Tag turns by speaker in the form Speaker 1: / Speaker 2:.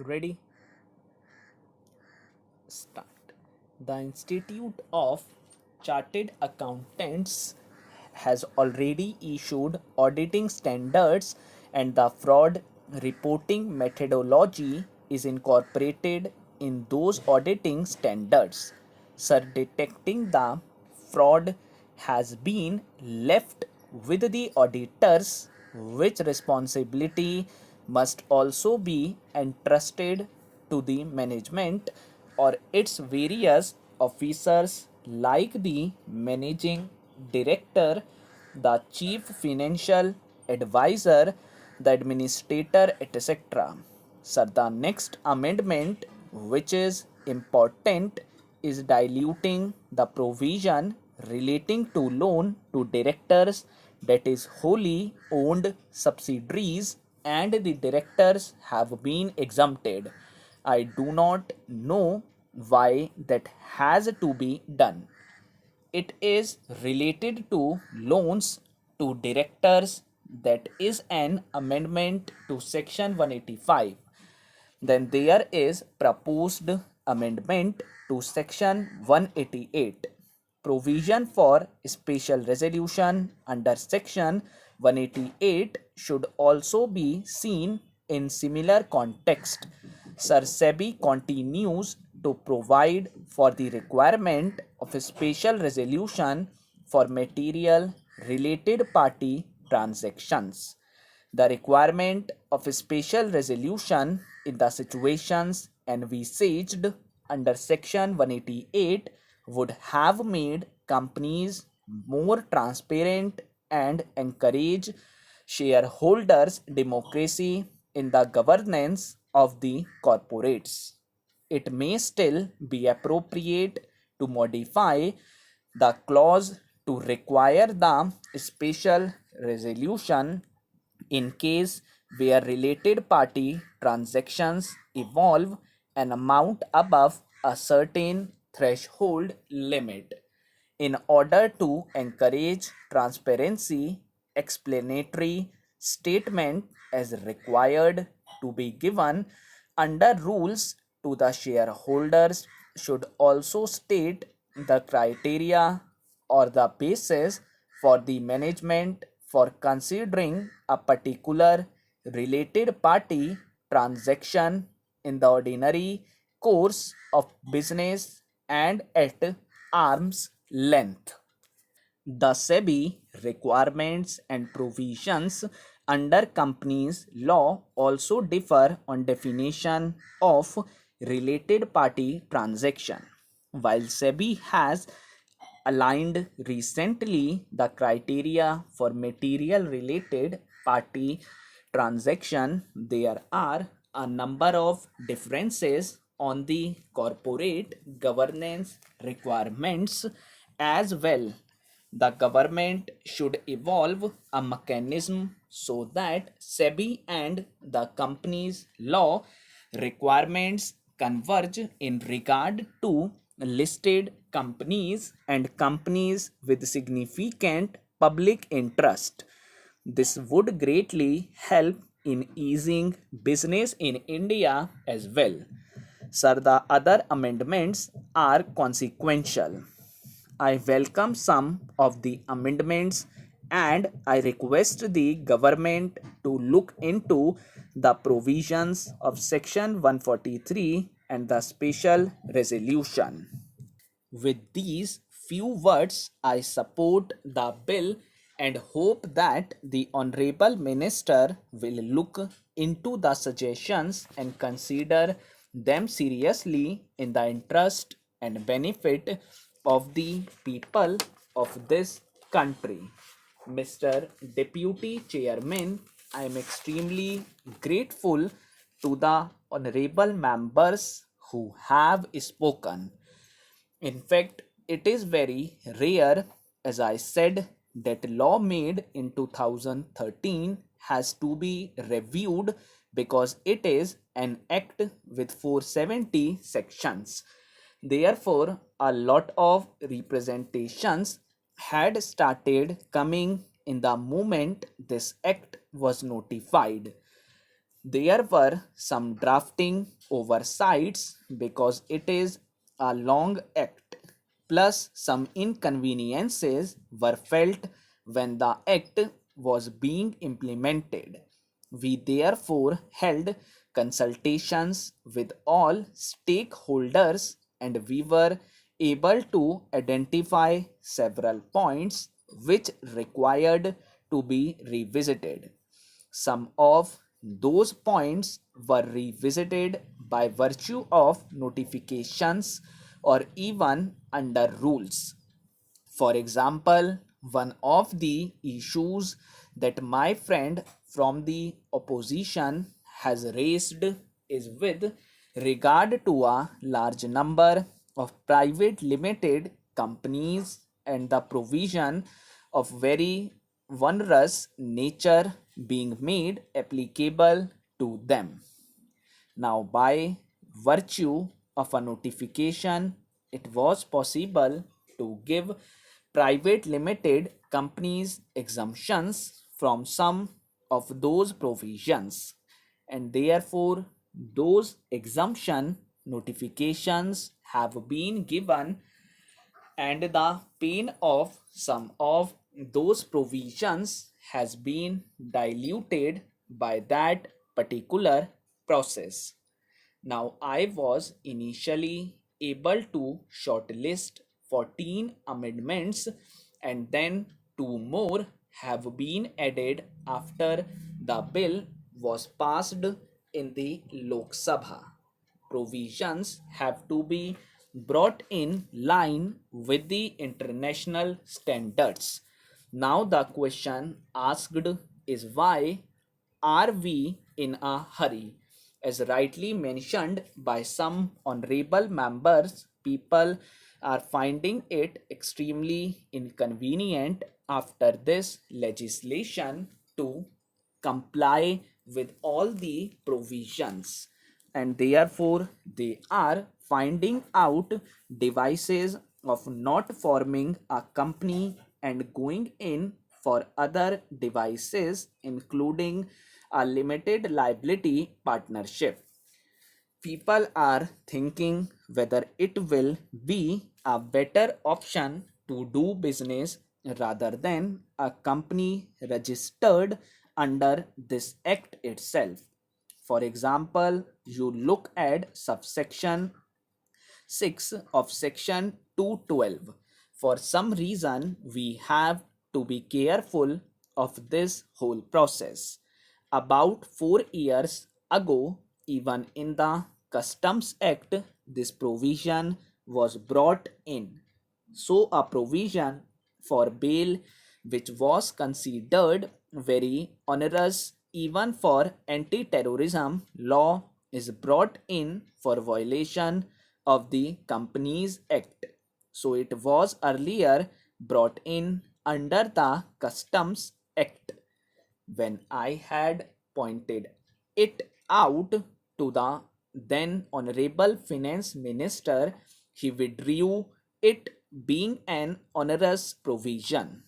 Speaker 1: Ready? Start. The Institute of Chartered Accountants has already issued auditing standards, and the fraud reporting methodology is incorporated in those auditing standards. Sir, detecting the fraud has been left with the auditors, which responsibility must also be entrusted to the management or its various officers like the managing director, the chief financial advisor, the administrator, etc. So, the next amendment, which is important, is diluting the provision relating to loan to directors, that is wholly owned subsidiaries, and the directors have been exempted. I do not know why that has to be done. It is related to loans to directors, that is an amendment to section 185. Then there is proposed amendment to section 188. Provision for special resolution under section 188 should also be seen in similar context. Sir, SEBI continues to provide for the requirement of a special resolution for material related party transactions. The requirement of a special resolution in the situations envisaged under section 188 would have made companies more transparent and encourage shareholders' democracy in the governance of the corporates. It may still be appropriate to modify the clause to require the special resolution in case where related party transactions evolve an amount above a certain threshold limit. In order to encourage transparency, explanatory statement is required to be given under rules to the shareholders should also state the criteria or the basis for the management for considering a particular related party transaction in the ordinary course of business and at arm's length. The SEBI requirements and provisions under companies law also differ on definition of related party transaction. While SEBI has aligned recently the criteria for material related party transaction, there are a number of differences on the corporate governance requirements as well. The government should evolve a mechanism so that SEBI and the company's law requirements converge in regard to listed companies and companies with significant public interest. This would greatly help in easing business in India as well. Sir, the other amendments are consequential. I welcome some of the amendments and I request the government to look into the provisions of section 143 and the special resolution. With these few words, I support the bill and hope that the Honorable Minister will look into the suggestions and consider them seriously in the interest and benefit of the people of this country. Mr. Deputy Chairman, I am extremely grateful to the honorable members who have spoken. In fact, it is very rare, as I said, that law made in 2013 has to be reviewed because it is an act with 470 sections. Therefore, a lot of representations had started coming in the moment this act was notified. There were some drafting oversights because it is a long act, plus some inconveniences were felt when the act was being implemented. We therefore held consultations with all stakeholders and we were able to identify several points which required to be revisited. Some of those points were revisited by virtue of notifications or even under rules. For example, one of the issues that my friend from the opposition has raised is with regard to a large number of private limited companies and the provision of very onerous nature being made applicable to them. Now, by virtue of a notification, it was possible to give private limited companies exemptions from some of those provisions, and therefore, those exemption notifications have been given, and the pain of some of those provisions has been diluted by that particular process. Now, I was initially able to shortlist 14 amendments, and then two more have been added after the bill was passed in the Lok Sabha. Provisions have to be brought in line with the international standards. Now, the question asked is why are we in a hurry? As rightly mentioned by some honorable members, people are finding it extremely inconvenient after this legislation to comply with all the provisions, and therefore they are finding out devices of not forming a company and going in for other devices including a limited liability partnership. People are thinking whether it will be a better option to do business rather than a company registered under this act itself. For example, you look at subsection 6 of section 212. For some reason, we have to be careful of this whole process. About 4 years ago, even in the Customs Act, this provision was brought in. So, a provision for bail, which was considered very onerous even for anti terrorism law, is brought in for violation of the Companies Act. So, it was earlier brought in under the Customs Act. When I had pointed it out to the then Honorable Finance Minister, he withdrew it being an onerous provision.